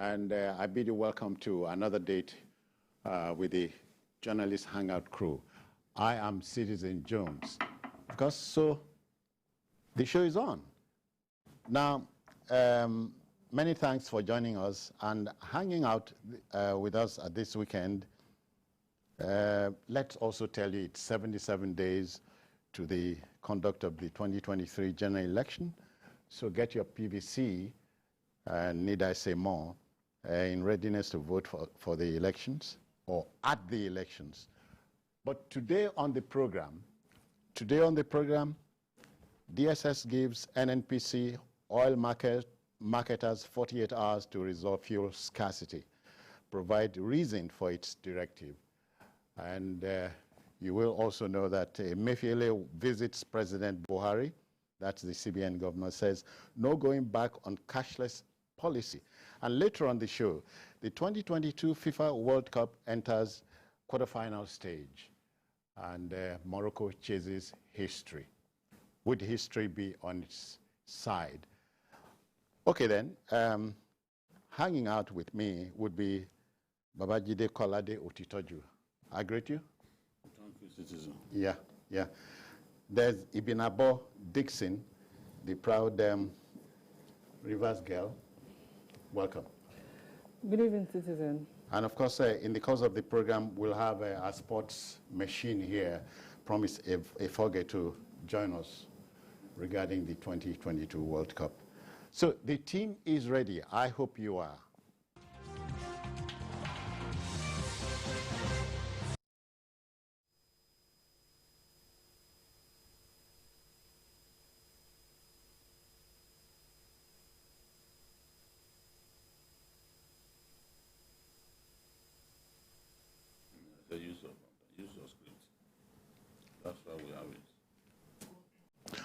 and I bid you welcome to another date with the Journalist Hangout crew. I am Citizen Jones. Because so, the show is on. Now, many thanks for joining us and hanging out with us at this weekend. Let's also tell you it's 77 days to the conduct of the 2023 general election. So get your PVC, need I say more, in readiness to vote for the elections or at the elections. But today on the program, DSS gives NNPC oil marketers 48 hours to resolve fuel scarcity, provide reason for its directive. And you will also know that Emefiele visits President Buhari, that's the CBN governor, says no going back on cashless policy. And later on the show, the 2022 FIFA World Cup enters quarterfinal stage, and Morocco chases history. Would history be on its side? Okay then, hanging out with me would be Babajide Kolade Otitoju. I greet you. Thank you, Citizen. Yeah. There's Ibinabo Dixon, the proud Rivers girl. Welcome. Good evening, Citizen. And of course, in the course of the program, we'll have a sports machine here, Promise Efoge, to join us regarding the 2022 World Cup. So the team is ready. I hope you are. Use your script. That's why we have it.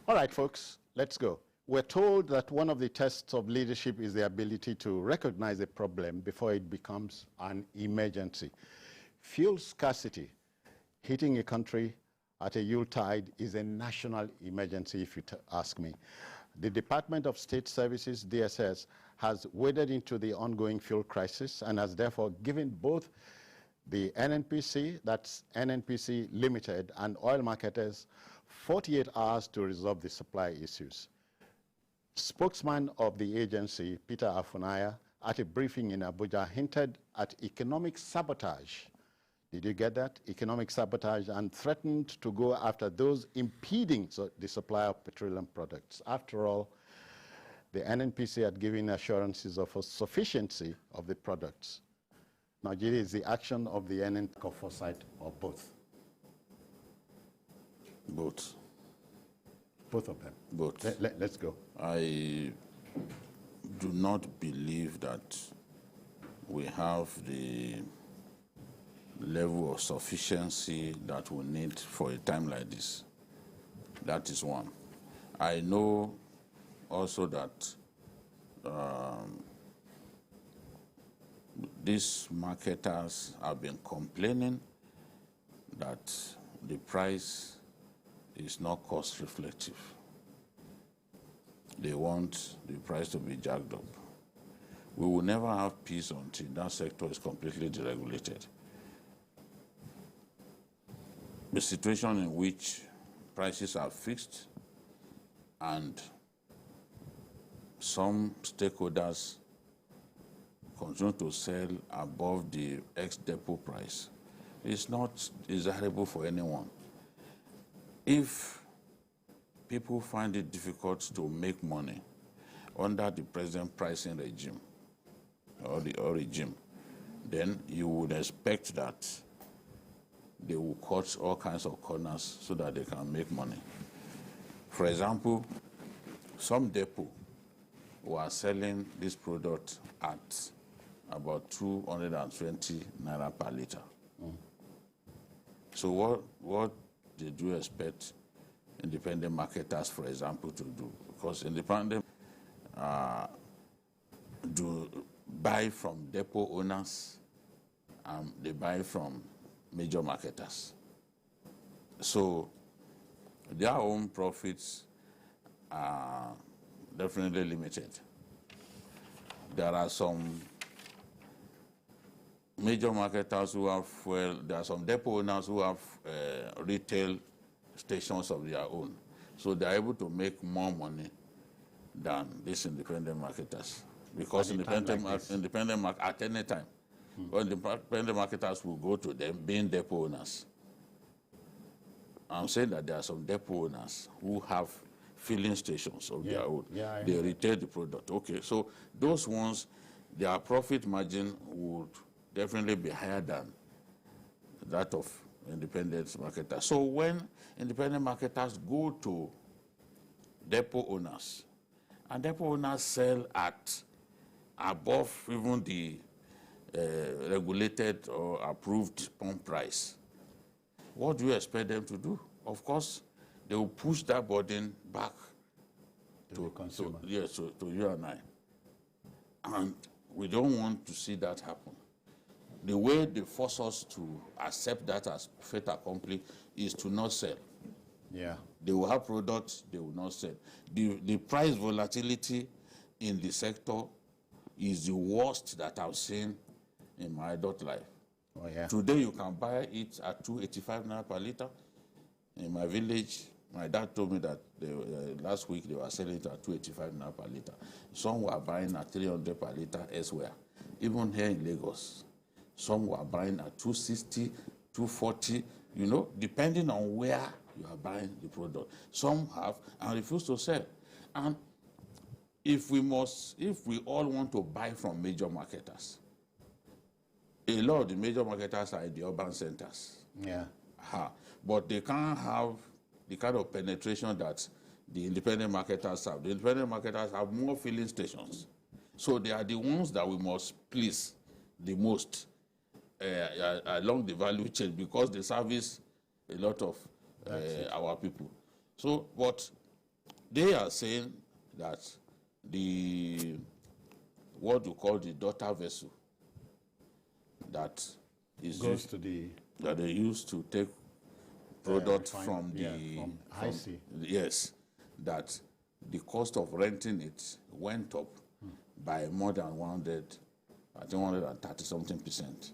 All right, folks, let's go. We're told that one of the tests of leadership is the ability to recognize a problem before it becomes an emergency. Fuel scarcity hitting a country at a Yuletide is a national emergency, if you ask me. The Department of State Services, DSS, has waded into the ongoing fuel crisis and has therefore given both the NNPC, that's NNPC Limited, and oil marketers 48 hours to resolve the supply issues. Spokesman of the agency, Peter Afunaya, at a briefing in Abuja, hinted at economic sabotage. Did you get that? Economic sabotage, and threatened to go after those impeding the supply of petroleum products. After all, the NNPC had given assurances of a sufficiency of the products. Nigeria is the action of the NNPC foresight or both? Both. Both of them? Both. Let's go. I do not believe that we have the level of sufficiency that we need for a time like this. That is one. I know also that these marketers have been complaining that the price is not cost reflective. They want the price to be jacked up. We will never have peace until that sector is completely deregulated. The situation in which prices are fixed and some stakeholders continue to sell above the ex-depot price is not desirable for anyone. If people find it difficult to make money under the present pricing regime or regime, then you would expect that they will cut all kinds of corners so that they can make money. For example, some depot were selling this product at about 220 naira per liter. So what did you expect independent marketers, for example, to do? Because independent do buy from depot owners, they buy from major marketers. So their own profits are definitely limited. there are some major marketers who have fuel, there are some depot owners who have retail stations of their own. So they're able to make more money than these independent marketers. Because independent at any time, well, the independent marketers will go to them being depot owners. I'm saying that there are some depot owners who have filling stations of their own. Yeah, they retail the product. Okay, so those ones, their profit margin would definitely be higher than that of independent marketers. So when independent marketers go to depot owners, and depot owners sell at above even the regulated or approved pump price, what do you expect them to do? Of course, they will push that burden back to the consumer. To you and I. And we don't want to see that happen. The way they force us to accept that as fait accompli is to not sell. Yeah. They will have products, they will not sell. The price volatility in the sector is the worst that I've seen in my adult life. Oh, yeah. Today you can buy it at 285 naira per liter. In my village, my dad told me that last week they were selling it at 285 naira per liter. Some were buying at 300 per liter elsewhere. Even here in Lagos, some were buying at 260, 240, you know, depending on where you are buying the product. Some have and refuse to sell. And if we all want to buy from major marketers, a lot of the major marketers are in the urban centers. Yeah. But they can't have the kind of penetration that the independent marketers have. The independent marketers have more filling stations. So they are the ones that we must please the most along the value chain because they service a lot of our people. So, but they are saying that what we call the daughter vessel that is goes to the that they used to take product from high sea. Yes, that the cost of renting it went up by more than 130-something%.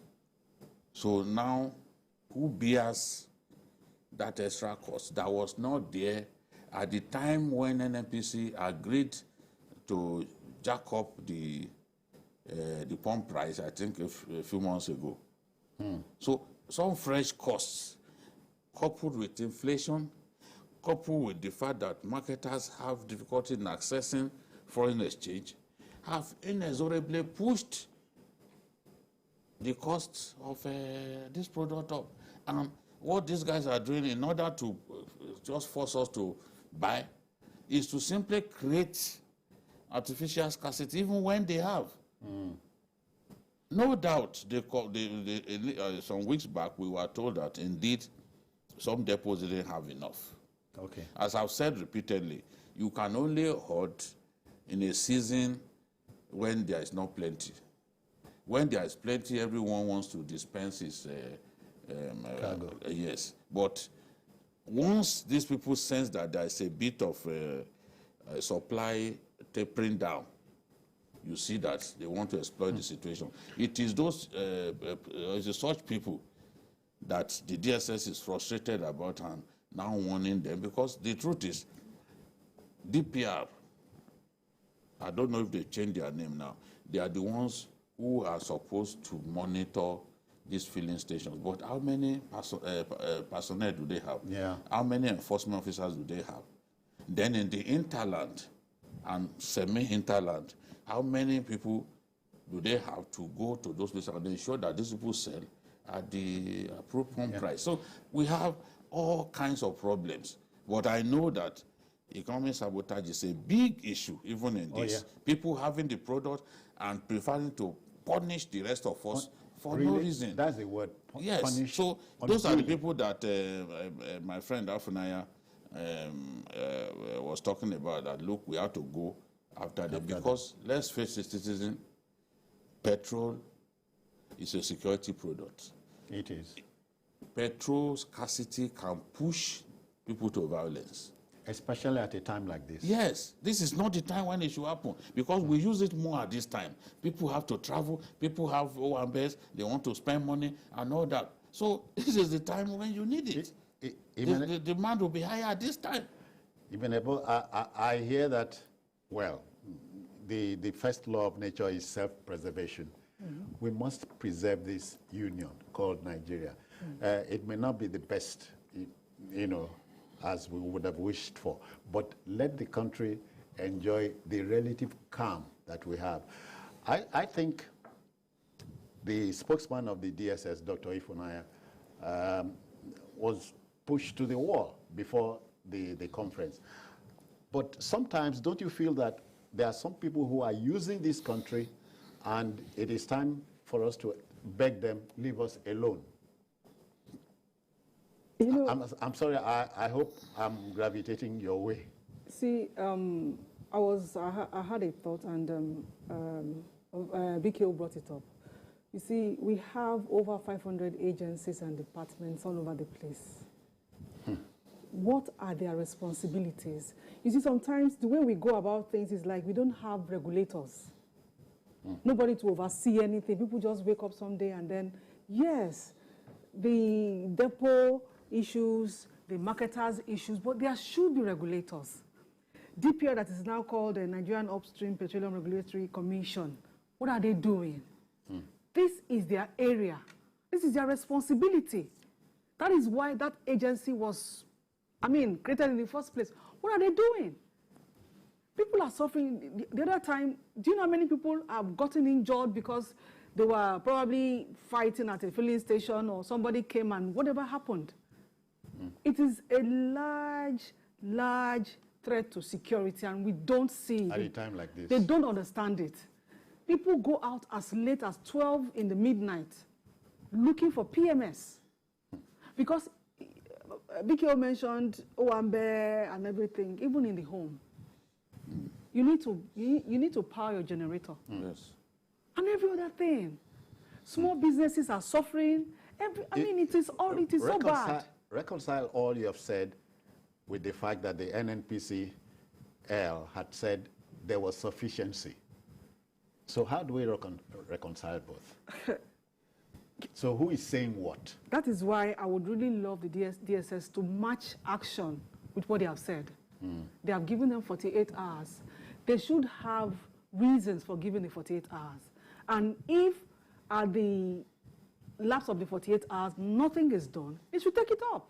So now, who bears that extra cost that was not there at the time when NNPC agreed to jack up the pump price, I think a few months ago. So some fresh costs, coupled with inflation, coupled with the fact that marketers have difficulty in accessing foreign exchange, have inexorably pushed the cost of this product up. And what these guys are doing in order to just force us to buy is to simply create artificial scarcity, even when they have. No doubt, some weeks back, we were told that indeed some depots didn't have enough. Okay. As I've said repeatedly, you can only hoard in a season when there is not plenty. When there is plenty, everyone wants to dispense his cargo. Yes. But once these people sense that there is a bit of supply tapering down, you see that they want to exploit the situation. It is those such people that the DSS is frustrated about and now warning them, because the truth is, DPR, I don't know if they changed their name now, they are the ones who are supposed to monitor these filling stations. But how many personnel do they have? Yeah. How many enforcement officers do they have? Then in the hinterland and semi-hinterland, how many people do they have to go to those places and ensure that these people sell at the approved pump price? So we have all kinds of problems. But I know that economic sabotage is a big issue, even in this. People having the product and preferring to punish the rest of us for no reason. That's the word. Yes. Punish. So those are the people that my friend Afunaya was talking about, that look, we have to go after them, because let's face it, citizen, petrol is a security product. It is. Petrol scarcity can push people to violence. Especially at a time like this. Yes, this is not the time when it should happen because we use it more at this time. People have to travel, people have OMBs, they want to spend money and all that. So this is the time when you need it. The demand will be higher at this time. Even I hear that, well, the first law of nature is self-preservation. We must preserve this union called Nigeria. It may not be the best, you know, as we would have wished for, but let the country enjoy the relative calm that we have. I think the spokesman of the DSS, Dr. Ifunanya, was pushed to the wall before the conference. But sometimes, don't you feel that there are some people who are using this country and it is time for us to beg them, leave us alone? You know, I'm sorry, I hope I'm gravitating your way. See, I had a thought, and BKO brought it up. You see, we have over 500 agencies and departments all over the place. What are their responsibilities? You see, sometimes the way we go about things is like we don't have regulators. Nobody to oversee anything. People just wake up someday and then, yes, the depot issues, the marketers issues, but there should be regulators. DPR, that is now called the Nigerian Upstream Petroleum Regulatory Commission, what are they doing? This is their area. This is their responsibility. That is why that agency was, created in the first place. What are they doing? People are suffering. The other time, do you know how many people have gotten injured because they were probably fighting at a filling station or somebody came and whatever happened? It is a large threat to security, and we don't see at a time like this. They don't understand it. People go out as late as 12 in the midnight looking for PMS. Because BKO mentioned Owambe and everything, even in the home. You need to power your generator. Yes. And every other thing. Small businesses are suffering. It is so bad. Reconcile all you have said with the fact that the NNPC had said there was sufficiency. So how do we reconcile both? So who is saying what? That is why I would really love the DSS to match action with what they have said. They have given them 48 hours. They should have reasons for giving the 48 hours. And if at the lapse of the 48 hours, nothing is done, it should take it up.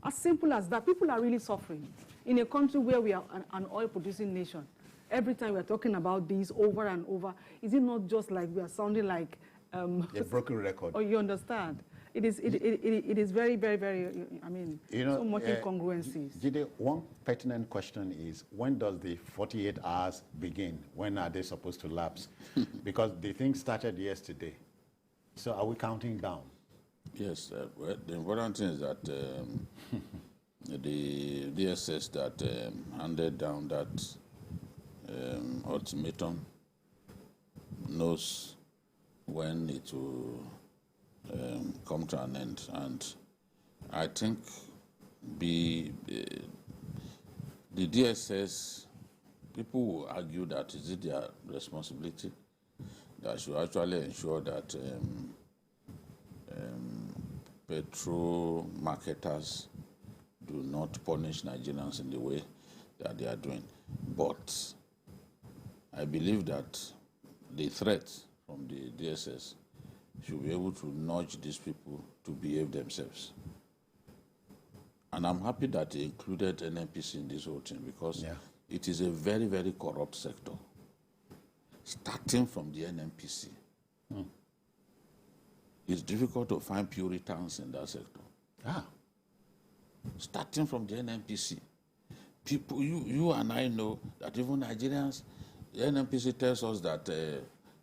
As simple as that. People are really suffering. In a country where we are an oil-producing nation, every time we're talking about these over and over, is it not just like we are sounding like... a broken record. Oh, you understand? It is very, very, very, so much incongruencies. Jide, one pertinent question is, when does the 48 hours begin? When are they supposed to lapse? Because the thing started yesterday. So are we counting down? Yes. Well, the important thing is that the DSS that handed down that ultimatum knows when it will come to an end. And I think the DSS, people will argue that is it their responsibility that should actually ensure that petrol marketers do not punish Nigerians in the way that they are doing. But I believe that the threat from the DSS should be able to nudge these people to behave themselves. And I'm happy that they included NNPC in this whole thing because it is a very, very corrupt sector, starting from the NNPC. It's difficult to find Puritans in that sector. Starting from the NNPC. People, you and I know that even Nigerians, the NNPC tells us that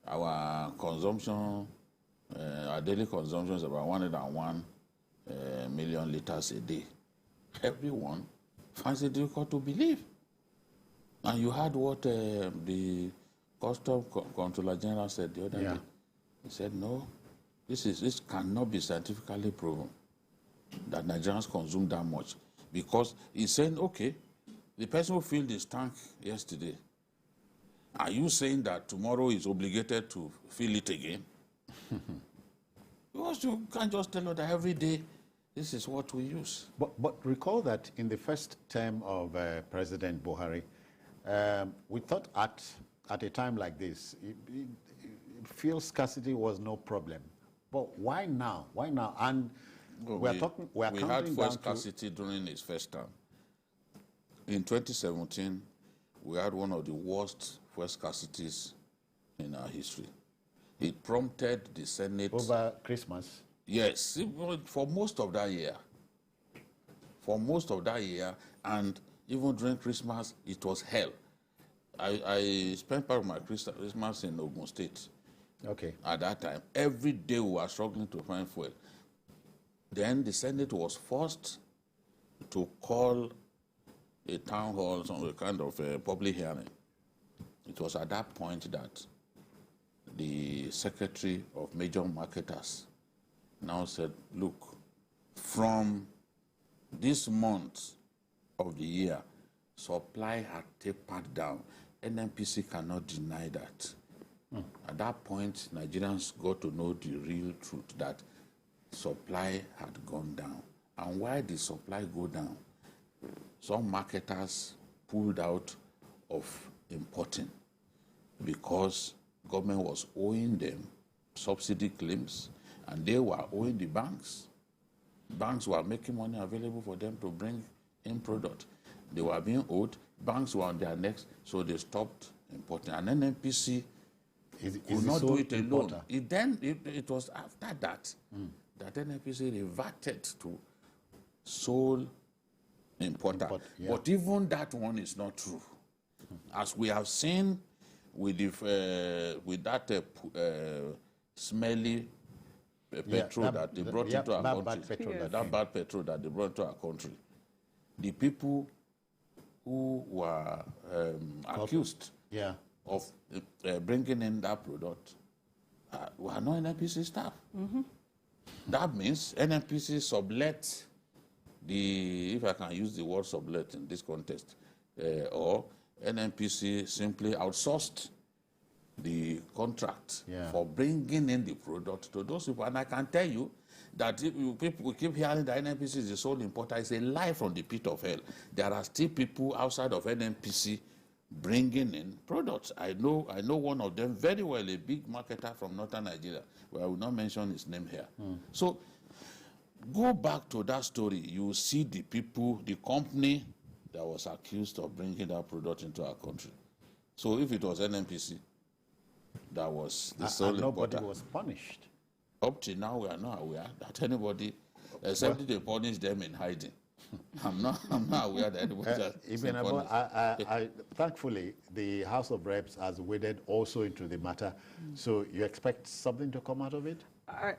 our consumption, our daily consumption is about 101 million liters a day. Everyone finds it difficult to believe. And you heard what the Custom Controller General said the other day. He said, no, this cannot be scientifically proven that Nigerians consume that much. Because he's saying, okay, The person who filled his tank yesterday, are you saying that tomorrow is obligated to fill it again? Because you can't just tell us that every day this is what we use. But recall that in the first term of President Buhari, we thought at a time like this, fuel scarcity was no problem. But why now? Why now? And well, we had fuel scarcity during his first term. In 2017, we had one of the worst fuel scarcities in our history. It prompted the Senate... Over Christmas? Yes, for most of that year. For most of that year, and even during Christmas, it was hell. I spent part of my Christmas in Ogun State. Okay. At that time, every day we were struggling to find fuel. Then the Senate was forced to call a town hall, some kind of a public hearing. It was at that point that the Secretary of Major Marketers now said, look, from this month of the year, supply had tapered down. NNPC cannot deny that. At that point, Nigerians got to know the real truth, that supply had gone down. And why did supply go down? Some marketers pulled out of importing because government was owing them subsidy claims, and they were owing the banks. Banks were making money available for them to bring in product. They were being owed. Banks were on their necks, so they stopped importing. And NNPC could not do it alone. It was after that that NNPC reverted to sole importer. But even that one is not true. As we have seen with that smelly petrol that they brought into our country, that bad petrol that they brought into our country, the people who were accused of bringing in that product were not NNPC staff. That means NNPC sublet the, if I can use the word sublet in this context, or NNPC simply outsourced the contract for bringing in the product to those people. And I can tell you that if people keep hearing that NNPC is the sole importer, it's a lie from the pit of hell. There are still people outside of NNPC bringing in products. I know one of them very well, a big marketer from northern Nigeria, where I will not mention his name here. So go back to that story. You see the people, the company that was accused of bringing that product into our country. So if it was NNPC that was the sole importer, nobody was punished. Up to now, we are not aware that anybody, except they punish them in hiding. I'm not aware that anybody has thankfully, the House of Reps has waded also into the matter. So you expect something to come out of it?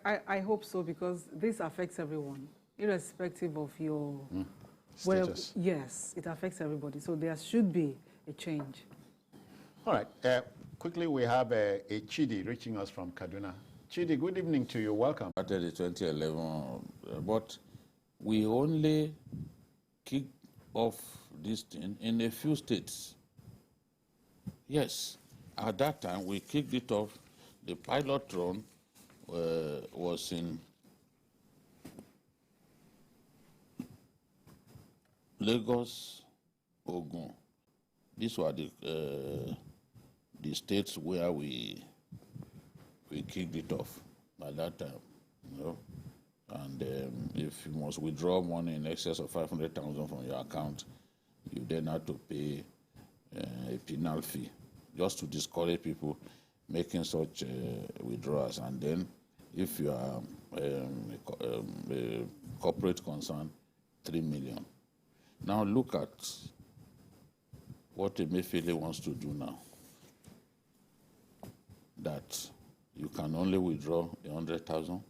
I hope so, because this affects everyone, irrespective of your status. Yes, it affects everybody. So there should be a change. All right. Quickly, we have a Chidi reaching us from Kaduna. Chidi, good evening to you. Welcome. After the 2011, but we only kicked off this thing in a few states. Yes, at that time we kicked it off. The pilot run was in Lagos, Ogun. These were the states where we kicked it off at that time, And if you must withdraw money in excess of 500,000 from your account, you then have to pay a penal fee, just to discourage people making such withdrawals. And then, if you are a corporate concern, 3 million. Now look at what Emefiele wants to do now. That you can only withdraw 100,000.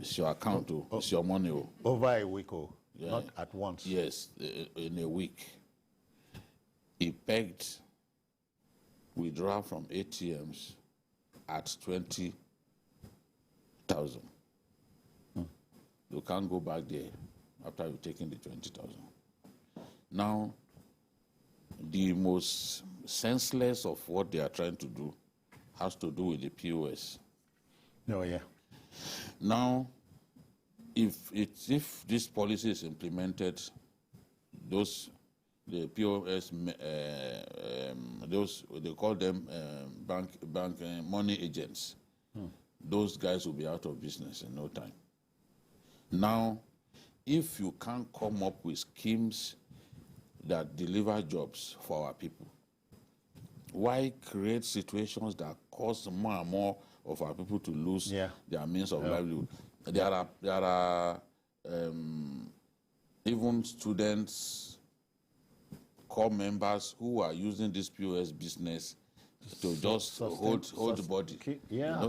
It's your account, it's your money. Over a week, not at once. Yes, in a week. He pegged withdrawal from ATMs at 20,000. You can't go back there after you've taken the 20,000. Now, the most senseless of what they are trying to do has to do with the POS. Oh, yeah. Now, if this policy is implemented, the POS, those they call them bank money agents. Those guys will be out of business in no time. Now, if you can't come up with schemes that deliver jobs for our people, why create situations that cause more and more of our people to lose their means of livelihood? There are even students, core members who are using this POS business to just hold body,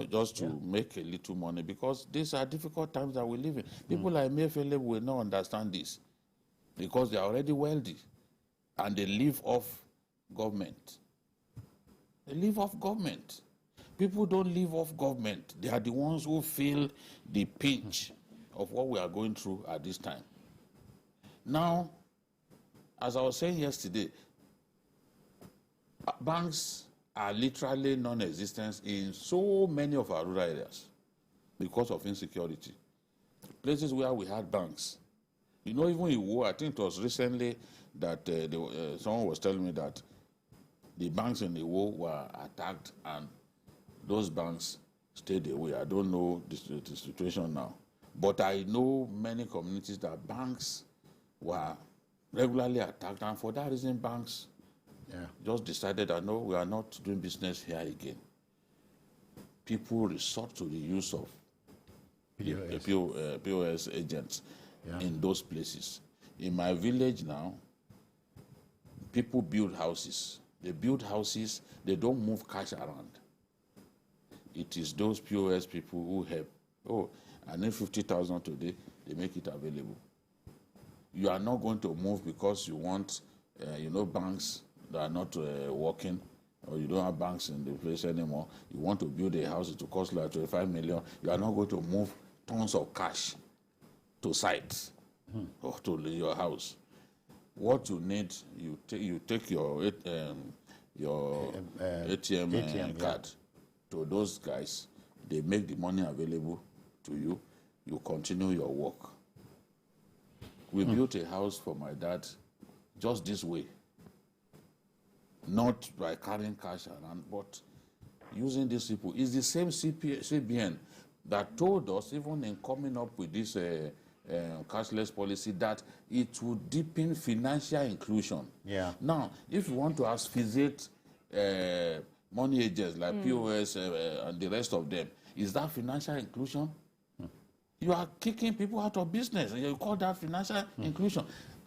just to make a little money, because these are difficult times that we live in. People like Mayfele will not understand this because they are already wealthy and they live off government. They live off government. People don't live off government. They are the ones who feel the pinch of what we are going through at this time. Now, as I was saying yesterday, banks are literally non-existent in so many of our rural areas because of insecurity. Places where we had banks. You know, even in Iwo, I think it was recently that someone was telling me that the banks in Iwo were attacked and those banks stayed away. I don't know the situation now. But I know many communities that banks were regularly attacked, and for that reason, banks just decided that no, we are not doing business here again. People resort to the use of POS agents in those places. In my village now, people build houses. They build houses, they don't move cash around. It is those POS people who help. Oh, I need 50,000 today, they make it available. You are not going to move because you want, banks that are not working, or you don't have banks in the place anymore. You want to build a house, it will cost like 25 million. You are not going to move tons of cash to sites or to your house. What you need, you take your ATM card to those guys. They make the money available to you. You continue your work. We built a house for my dad just this way. Not by carrying cash around, but using these people. It's the same CBN that told us, even in coming up with this cashless policy, that it would deepen financial inclusion. Yeah. Now, if you want to asphyxiate money agents like POS and the rest of them, is that financial inclusion? You are kicking people out of business, and you call that financial inclusion.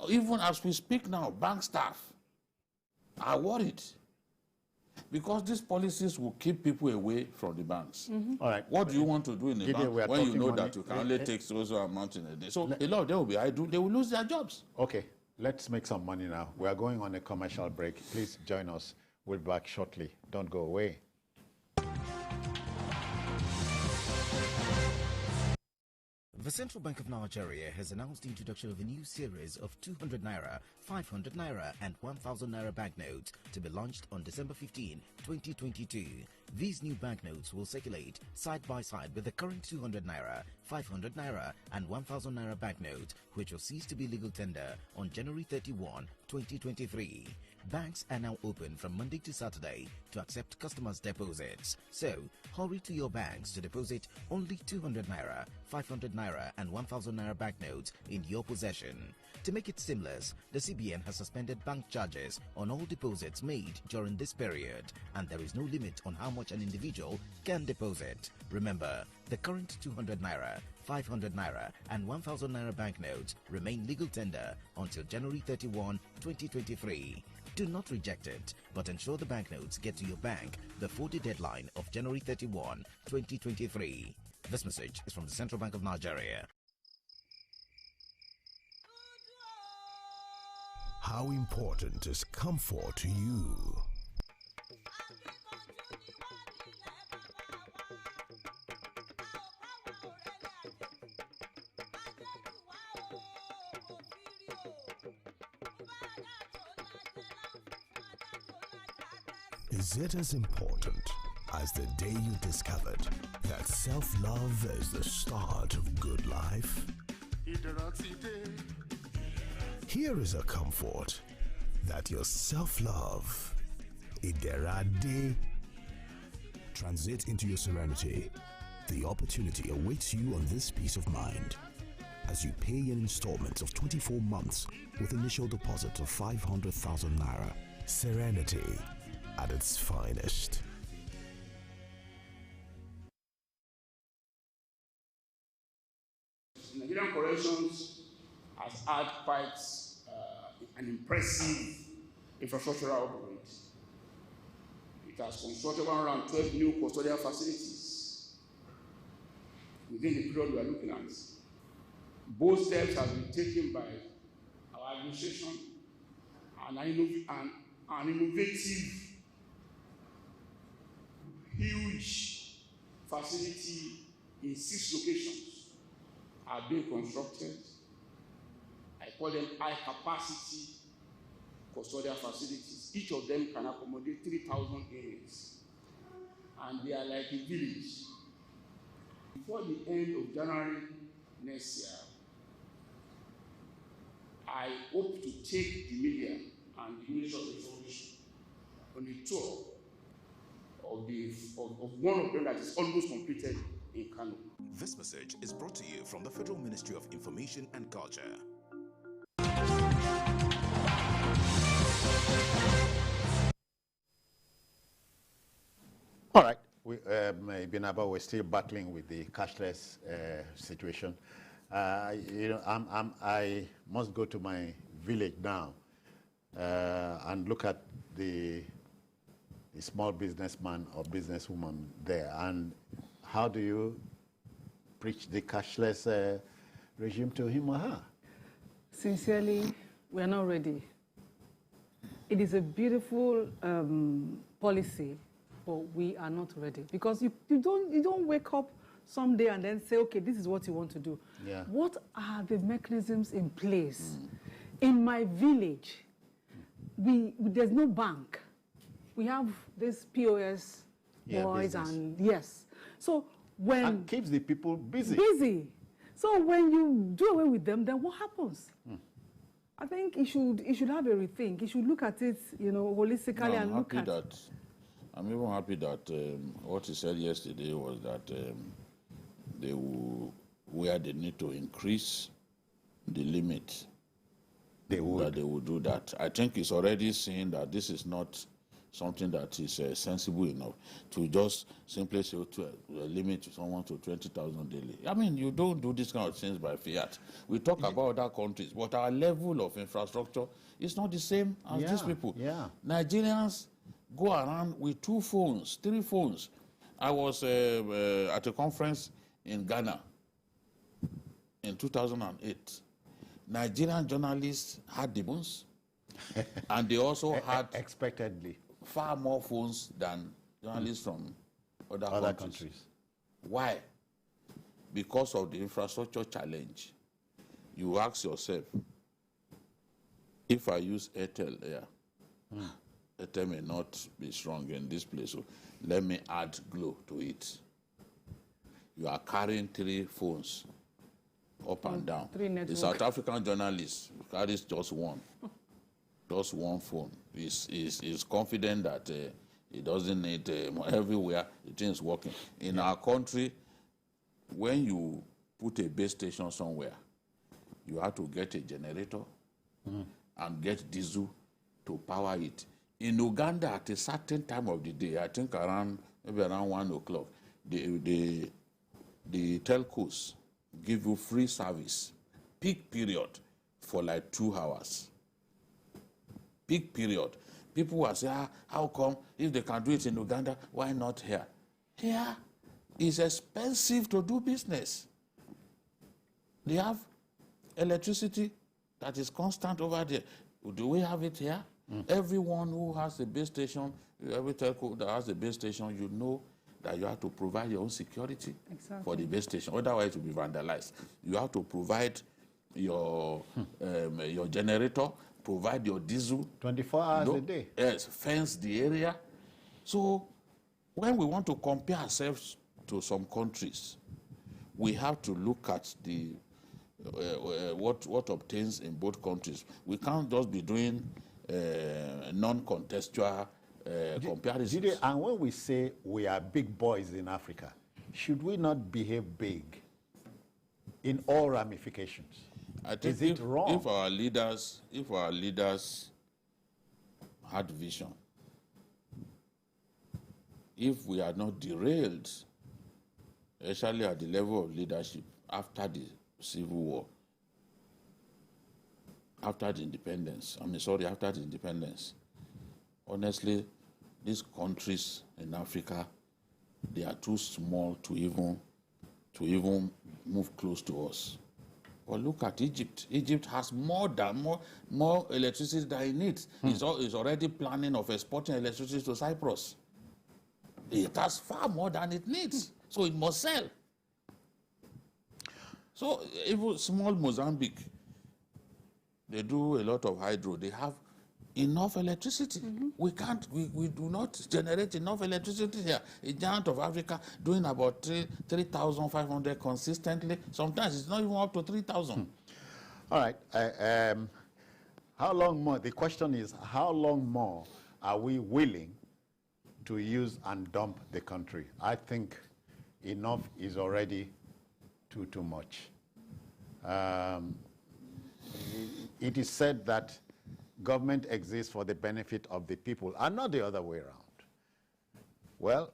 Even as we speak now, bank staff are worried because these policies will keep people away from the banks. All right. What do you want to do in a bank when you know that you can only take so amount in a day? So a lot of them will be idle. They will lose their jobs. Okay, let's make some money now. We are going on a commercial break. Please join us. We'll be back shortly. Don't go away. The Central Bank of Nigeria has announced the introduction of a new series of 200 Naira, 500 Naira and 1000 Naira banknotes to be launched on December 15, 2022. These new banknotes will circulate side by side with the current 200 Naira, 500 Naira and 1000 Naira banknote, which will cease to be legal tender on January 31, 2023. Banks are now open from Monday to Saturday to accept customers' deposits. So, hurry to your banks to deposit only 200 Naira, 500 Naira and 1000 Naira banknotes in your possession. To make it seamless, the CBN has suspended bank charges on all deposits made during this period, and there is no limit on how much an individual can deposit. Remember, the current 200 Naira, 500 Naira and 1000 Naira banknotes remain legal tender until January 31, 2023. Do not reject it, but ensure the banknotes get to your bank before the deadline of January 31, 2023. This message is from the Central Bank of Nigeria. How important is comfort to you? Is it as important as the day you discovered that self-love is the start of good life? Here is a comfort that your self-love, Iderade. Transit into your serenity. The opportunity awaits you on this peace of mind as you pay in installments of 24 months with initial deposit of 500,000 naira. Serenity at its finest. Nigerian corrections has had quite an impressive infrastructural upgrade. It has constructed around 12 new custodial facilities within the period we are looking at. Both steps have been taken by our administration and an innovative, huge facility in 6 locations are being constructed. I call them high-capacity custodial facilities. Each of them can accommodate 3,000 areas, and they are like a village. Before the end of January next year, I hope to take the media and the Ministry of Information on a tour of one of them that is almost completed in Kano. This message is brought to you from the Federal Ministry of Information and Culture. All right, we're still battling with the cashless situation. I must go to my village now and look at the small businessman or businesswoman there. And how do you preach the cashless regime to him or her? Sincerely, we are not ready. It is a beautiful policy, but we are not ready, because you don't wake up someday and then say, okay, this is what you want to do. Yeah. What are the mechanisms in place? In my village, there's no bank. We have this POS boys and yes. So when and keeps the people busy. So when you do away with them, then what happens? I think it should have a rethink. It should look at it, holistically and look at. I'm even happy that what he said yesterday was that where they need to increase the limit, they will do that. I think he's already saying that this is not something that is sensible enough to just simply say to limit someone to 20,000 daily. I mean, you don't do this kind of things by fiat. We talk about other countries, but our level of infrastructure is not the same as these people. Yeah. Nigerians go around with 2 phones, 3 phones. I was at a conference in Ghana in 2008. Nigerian journalists had demons, and they also had expectedly far more phones than journalists from other countries. Why? Because of the infrastructure challenge. You ask yourself, if I use Airtel here, Airtel may not be strong in this place, so let me add Glo to it. You are carrying 3 phones up and down. 3 networks. The South African journalist carries just one phone. He's confident that he doesn't need everywhere. The thing is working. In our country, when you put a base station somewhere, you have to get a generator and get diesel to power it. In Uganda, at a certain time of the day, I think maybe around 1 o'clock, the telcos give you free service, peak period, for like 2 hours. Peak period. People will say, how come if they can do it in Uganda, why not here? Here is expensive to do business. They have electricity that is constant over there. Do we have it here? Everyone who has a base station, every telco that has a base station, you know that you have to provide your own security for the base station. Otherwise, it will be vandalized. You have to provide your generator, provide your diesel. 24 hours a day. Yes, fence the area. So when we want to compare ourselves to some countries, we have to look at the what obtains in both countries. We can't just be doing non-contextual comparisons. And when we say we are big boys in Africa, should we not behave big in all ramifications? I think Is it wrong? If our leaders had vision, if we are not derailed, especially at the level of leadership after the Civil War, after the independence, honestly, these countries in Africa, they are too small to even move close to us. But look at Egypt. Egypt has more electricity than it needs. It's already planning of exporting electricity to Cyprus. It has far more than it needs, so it must sell. So even small Mozambique, they do a lot of hydro. They have enough electricity. We do not generate enough electricity here. A giant of Africa doing about 3,500 consistently. Sometimes it's not even up to 3,000. All right. How long more? The question is, how long more are we willing to use and dump the country? I think enough is already too much. It is said that government exists for the benefit of the people and not the other way around. Well,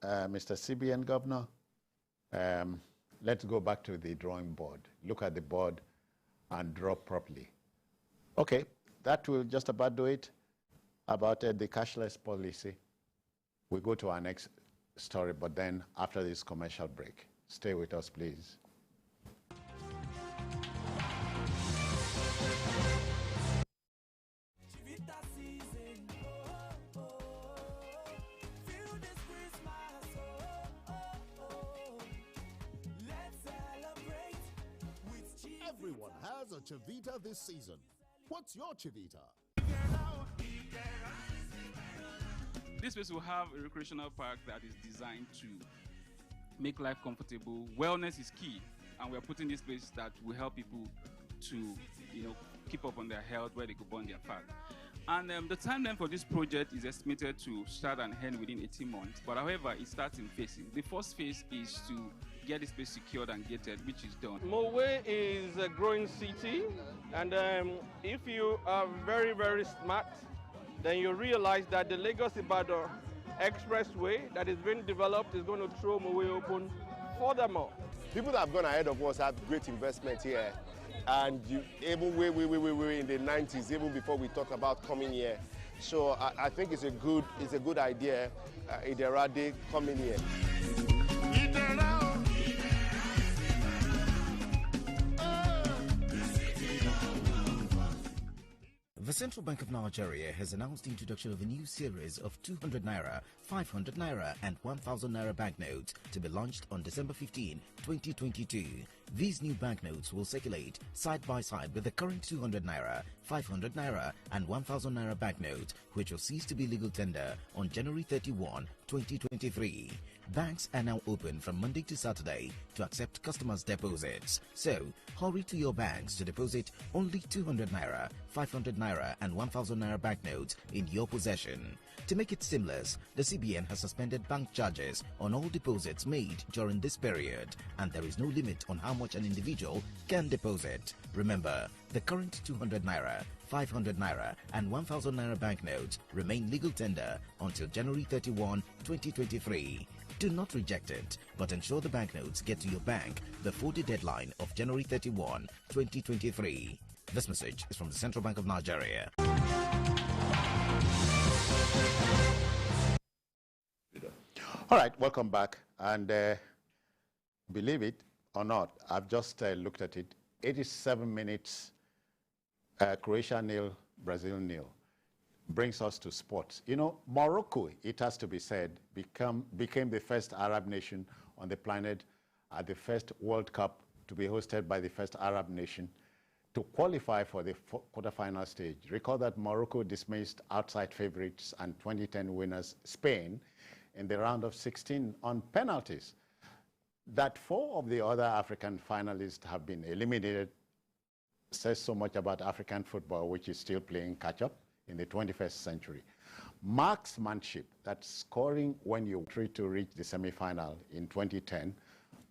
Mr. CBN Governor, let's go back to the drawing board. Look at the board and draw properly. Okay, that will just about do it about the cashless policy. We go to our next story, but then after this commercial break. Stay with us, please. Everyone has a Chivita this season. What's your Chivita? This place will have a recreational park that is designed to make life comfortable. Wellness is key, and we're putting this place that will help people to, keep up on their health where they could burn their fat. And the timeline for this project is estimated to start and end within 18 months. But however, it starts in phases. The first phase is to get this place secured and gated, which is done. Mowe is a growing city, and if you are very, very smart, then you realize that the Lagos-Ibadan expressway that is being developed is going to throw Mowe open furthermore. People that have gone ahead of us have great investment here, and even way in the 90s, even before we talked about coming here. So I think it's a good idea, Iderade coming here. The Central Bank of Nigeria has announced the introduction of a new series of 200 Naira, 500 Naira and 1000 Naira banknotes to be launched on December 15, 2022. These new banknotes will circulate side by side with the current 200 Naira, 500 Naira and 1000 Naira banknote, which will cease to be legal tender on January 31, 2023. Banks are now open from Monday to Saturday to accept customers' deposits. So, hurry to your banks to deposit only 200 Naira, 500 Naira and 1000 Naira banknotes in your possession. To make it seamless, the CBN has suspended bank charges on all deposits made during this period, and there is no limit on how much an individual can deposit. Remember, the current 200 Naira, 500 Naira and 1000 Naira banknotes remain legal tender until January 31, 2023. Do not reject it, but ensure the banknotes get to your bank before the deadline of January 31, 2023. This message is from the Central Bank of Nigeria. All right, welcome back. And believe it or not, I've just looked at it. 87 minutes, Croatia nil, Brazil nil. Brings us to sports. Morocco, it has to be said, became the first Arab nation on the planet at the first World Cup to be hosted by the first Arab nation to qualify for the quarterfinal stage. Recall that Morocco dismissed outside favorites and 2010 winners Spain in the round of 16 on penalties. That 4 of the other African finalists have been eliminated says so much about African football, which is still playing catch-up in the 21st century. Marksmanship, that's scoring when you try to reach the semi-final in 2010,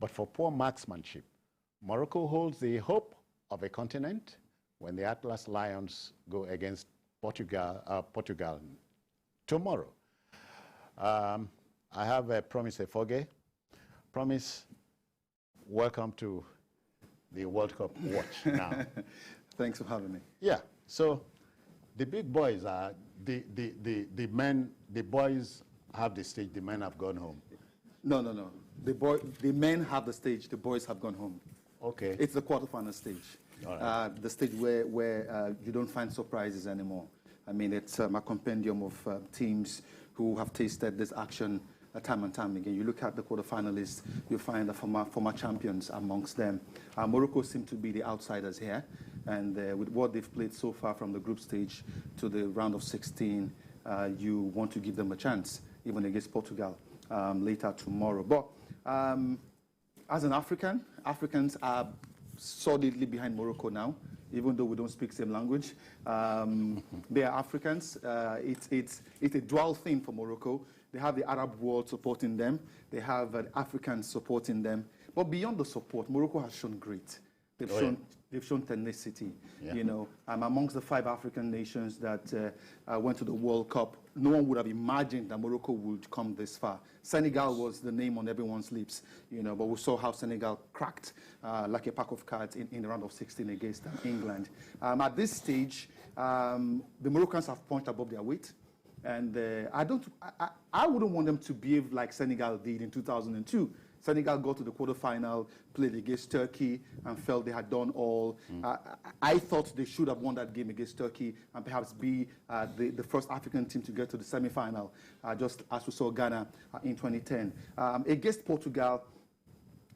but for poor marksmanship, Morocco holds the hope of a continent when the Atlas Lions go against Portugal tomorrow. I have a Promise Efoge. Promise, welcome to the World Cup watch now. Thanks for having me. Yeah, so the big boys are, the boys have the stage, the men have gone home. No. The men have the stage, the boys have gone home. Okay. It's the quarterfinal stage. All right. The stage where you don't find surprises anymore. I mean, it's a compendium of teams who have tasted this action time and time again. You look at the quarterfinalists, you find the former champions amongst them. Morocco seem to be the outsiders here, and with what they've played so far from the group stage to the round of 16, you want to give them a chance, even against Portugal later tomorrow. But as an African, Africans are solidly behind Morocco now, even though we don't speak the same language. They are Africans. It's a dual thing for Morocco. They have the Arab world supporting them. They have Africans supporting them. But beyond the support, Morocco has shown great. They've shown tenacity. Yeah. You know, amongst the 5 African nations that went to the World Cup, no one would have imagined that Morocco would come this far. Senegal was the name on everyone's lips, you know, but we saw how Senegal cracked like a pack of cards in the round of 16 against England. At this stage, the Moroccans have punched above their weight. And I wouldn't want them to behave like Senegal did in 2002. Senegal got to the quarterfinal, played against Turkey, and felt they had done all. I thought they should have won that game against Turkey and perhaps be the first African team to get to the semi-final, just as we saw Ghana in 2010. Against Portugal,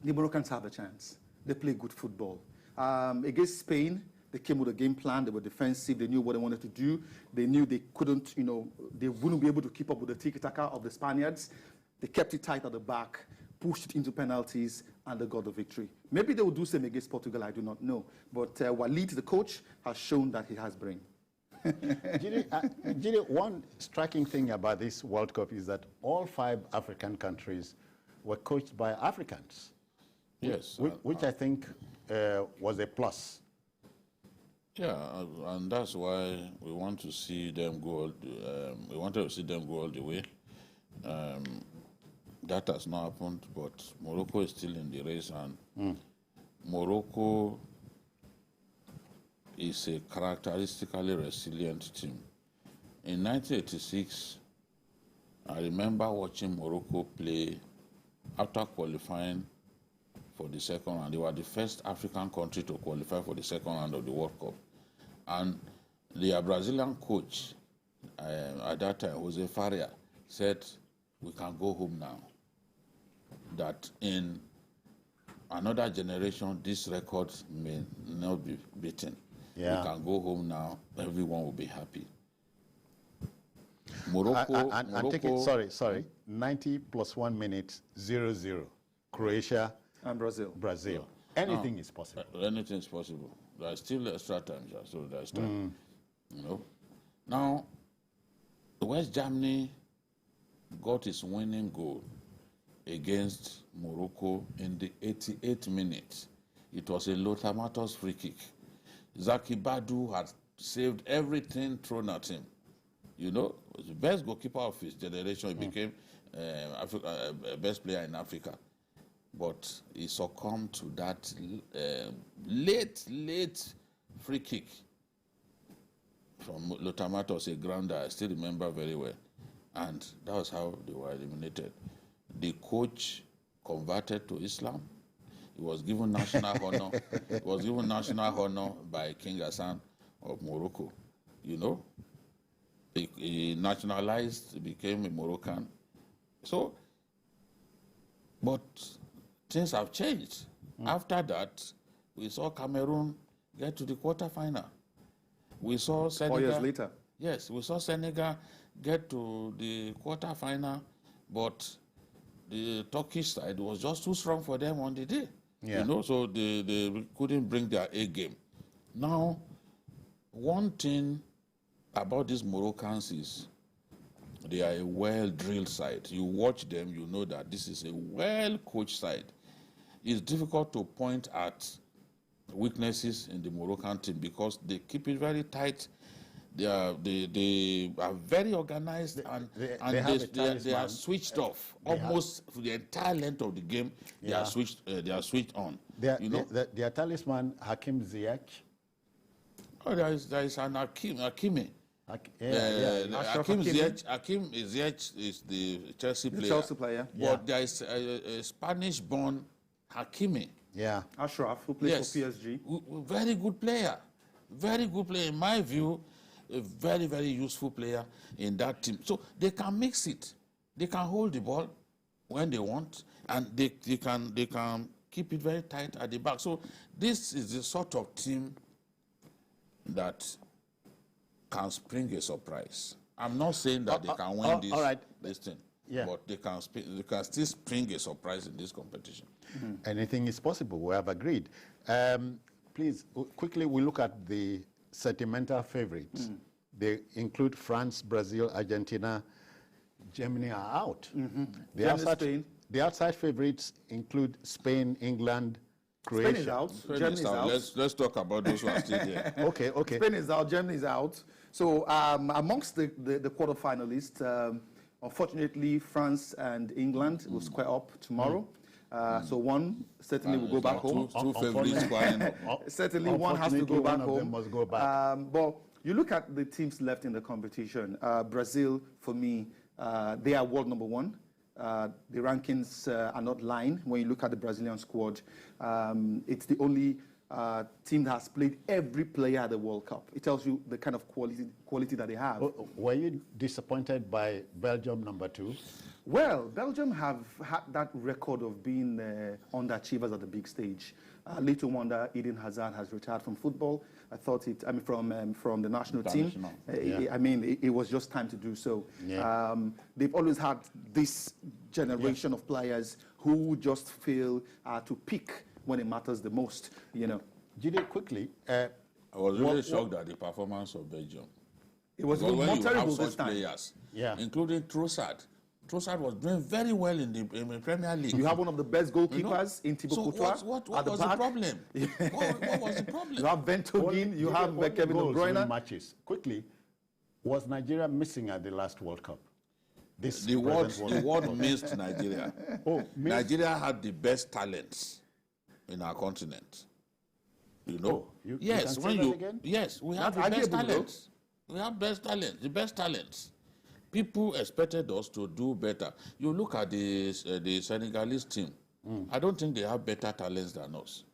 the Moroccans have a chance. They play good football. Against Spain, they came with a game plan. They were defensive. They knew what they wanted to do. They knew they couldn't, you know, they wouldn't be able to keep up with the tiki-taka of the Spaniards. They kept it tight at the back, pushed it into penalties, and they got the victory. Maybe they will do the same against Portugal, I do not know. But Walid, the coach, has shown that he has brain. Gini, one striking thing about this World Cup is that all 5 African countries were coached by Africans. Yes. Which I think was a plus. Yeah, and that's why we want to see them go. We wanted to see them go all the way. That has not happened, but Morocco is still in the race, and Morocco is a characteristically resilient team. In 1986, I remember watching Morocco play after qualifying for the second round. They were the first African country to qualify for the second round of the World Cup. And the Brazilian coach at that time, Jose Faria, said, we can go home now. That in another generation, this record may not be beaten. Yeah. We can go home now, everyone will be happy. Morocco, I'm taking, sorry, 90 plus 1 minute, 0-0. Croatia and Brazil. Yeah. Anything is possible. Anything is possible. There's still extra time, so there's time. You know. Now, West Germany got its winning goal against Morocco in the 88th minute. It was a Lothar Matthias free kick. Zaki Badu had saved everything thrown at him. You know, the best goalkeeper of his generation. He became best player in Africa. But he succumbed to that late free kick from Lothar Matthias, a grounder I still remember very well. And that was how they were eliminated. The coach converted to Islam. He was given national honor. He was given national honor by King Hassan of Morocco. You know, he nationalized, became a Moroccan. So, but things have changed. After that, we saw Cameroon get to the quarterfinal. We saw Senegal. 4 years later. Yes, we saw Senegal get to the quarterfinal, but the Turkish side was just too strong for them on the day. Yeah. You know, so they couldn't bring their A game. Now, one thing about these Moroccans is they are a well-drilled side. You watch them, you know that this is a well-coached side. It's difficult to point at weaknesses in the Moroccan team because they keep it very tight. They are very organized and they are switched off almost for the entire length of the game. They are switched on. Their talisman Hakim Ziyech. Oh, there is an Hakimi. Hakim Ziyech is the Chelsea player. Chelsea player. But there is a Spanish-born Hakimi. Yeah. Ashraf, who plays for PSG. Very good player. Very good player. In my view, a very, very useful player in that team. So they can mix it. They can hold the ball when they want, and they can keep it very tight at the back. So this is the sort of team that can spring a surprise. I'm not saying that they can win this thing, but they can still spring a surprise in this competition. Mm-hmm. Anything is possible. We have agreed. Please, quickly, we look at the sentimental favorites. They include France, Brazil, Argentina. Germany are out. The outside favorites include Spain, England, Croatia. Spain is out. Germany is out. Let's talk about those who are still there. Okay. Spain is out. Germany is out. So amongst the quarterfinalists, unfortunately, France and England will square up tomorrow. So one certainly will go back home. Two favorites squaring up. Certainly one has to go back home. One of them must go back. But you look at the teams left in the competition. Brazil, for me, they are world number one. The rankings are not lying. When you look at the Brazilian squad, it's the only team that has played every player at the World Cup. It tells you the kind of quality that they have. Were you disappointed by Belgium number 2? Well, Belgium have had that record of being underachievers at the big stage. Little wonder Eden Hazard has retired from football. From the national team. It was just time to do so. Yeah. They've always had this generation of players who just fail to pick when it matters the most. You know. Jide, quickly. I was really shocked at the performance of Belgium. It was more terrible this time. Players, including Trossard. Trossard was doing very well in the Premier League. You have one of the best goalkeepers in Thibaut Courtois. What was the problem? What was the problem? You have Ventogin, you have Kevin De Bruyne. Matches. Quickly, was Nigeria missing at the last World Cup? The world missed Nigeria. Nigeria had the best talents in our continent. You know? Yes, we have the best talents. We have the best talents. People expected us to do better. You look at the Senegalese team. I don't think they have better talents than us.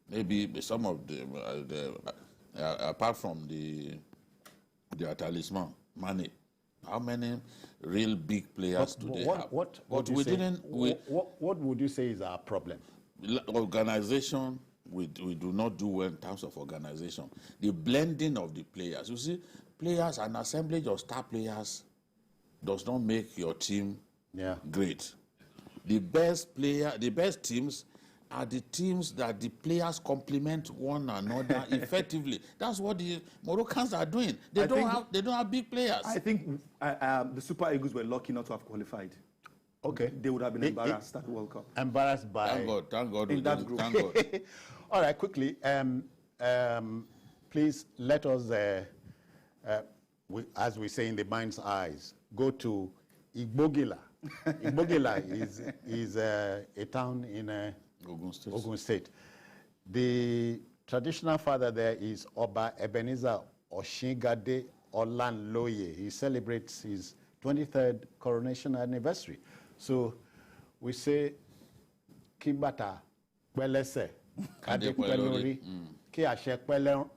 Maybe some of them, apart from their talisman, Mane. How many real big players do they have? What would you say is our problem? Organization. We do not do well in terms of organization. The blending of the players. You see, players, an assemblage of star players does not make your team great. The best teams are the teams that the players complement one another effectively. That's what the Moroccans are doing. They don't have big players. I think the Super Eagles were lucky not to have qualified. Okay. They would have been embarrassed at the World Cup. Embarrassed by... Thank God. In that group. Thank God. All right, quickly. Please let us, as we say in the mind's eyes, go to Igbogila. Igbogila is a town in Ogun State. The traditional father there is Oba Ebenezer Oshingade Olanloye. He celebrates his 23rd coronation anniversary. So we say, Kibata Kwelese, Kade Kwelori, Ki Ashe Kwelenu,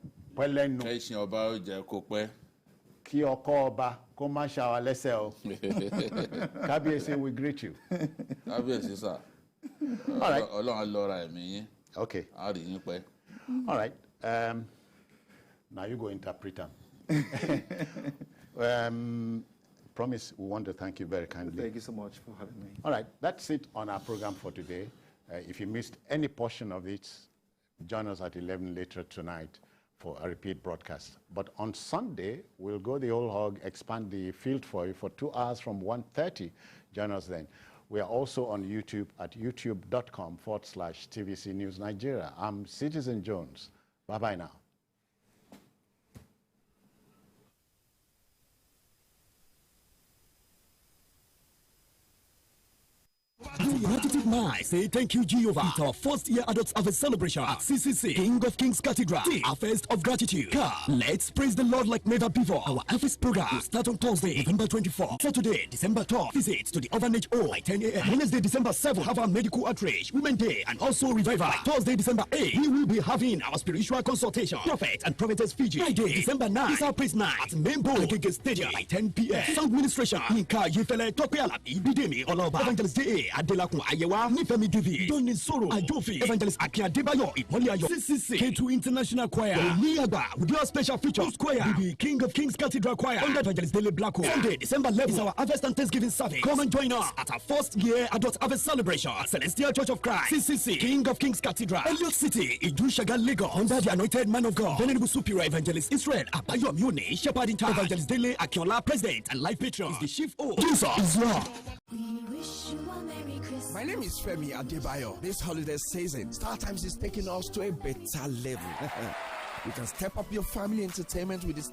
Ki Oko Oba, Koma Shawa Lese O. Kabiyesi, we greet you. Kabiyesi, sir. All right. Ọlọ́run á lọ́ra ẹ̀mí yín. Okay. Á rí yín pẹ́. All right. Now you go interpret them. Promise, we want to thank you very kindly. Thank you so much for having me. All right, that's it on our program for today. If you missed any portion of it, join us at 11 later tonight for a repeat broadcast. But on Sunday, we'll go the whole hog, expand the field for you for 2 hours from 1:30. Join us then. We are also on YouTube at youtube.com/TVC News Nigeria. I'm Citizen Jones. Bye-bye now. Gratitude night. Say thank you, Jehovah. It's our first year adults harvest celebration at CCC, King of Kings Cathedral. Our first of gratitude. Come, let's praise the Lord like never before. Our harvest program will start on Thursday, November 24th. Saturday, December 12th. Visits to the orphanage hall by 10 a.m. Wednesday, December 7th, have our medical outreach, Women Day, and also revival. By Thursday, December 8th, we will be having our spiritual consultation. Prophet and Prophetess Fiji. Friday, December 9th, is our praise night at Membo Ekiti Stadium by 10 p.m. Sound ministration. Yinka Yefele Tope Alabi Bidemi Oloba. Evangelist J.A. Adelakun Ayewa, Nifemi David, Doni Soro, Ajofi, Evangelist Akia Debayo, Imoli Ayo, CCC, K2 International Choir, Niagba, with your special feature, Choir, will be King of Kings Cathedral Choir, under Evangelist Dele Blacko. Sunday, December 11th, is our Harvest and Thanksgiving service. Come and join us at our first year adult harvest celebration at Celestial Church of Christ, CCC, King of Kings Cathedral, Elliot City, Ijushaga, Lagos, under the anointed man of God, Venerable Superior Evangelist Israel Abayo Mune, Shepherd in charge, Evangelist Dele Akiola, President and Life Patron, is the chief O. Jesus is Lord. My name is Femi Adebayo. This holiday season, Star Times is taking us to a better level. You can step up your family entertainment with the Star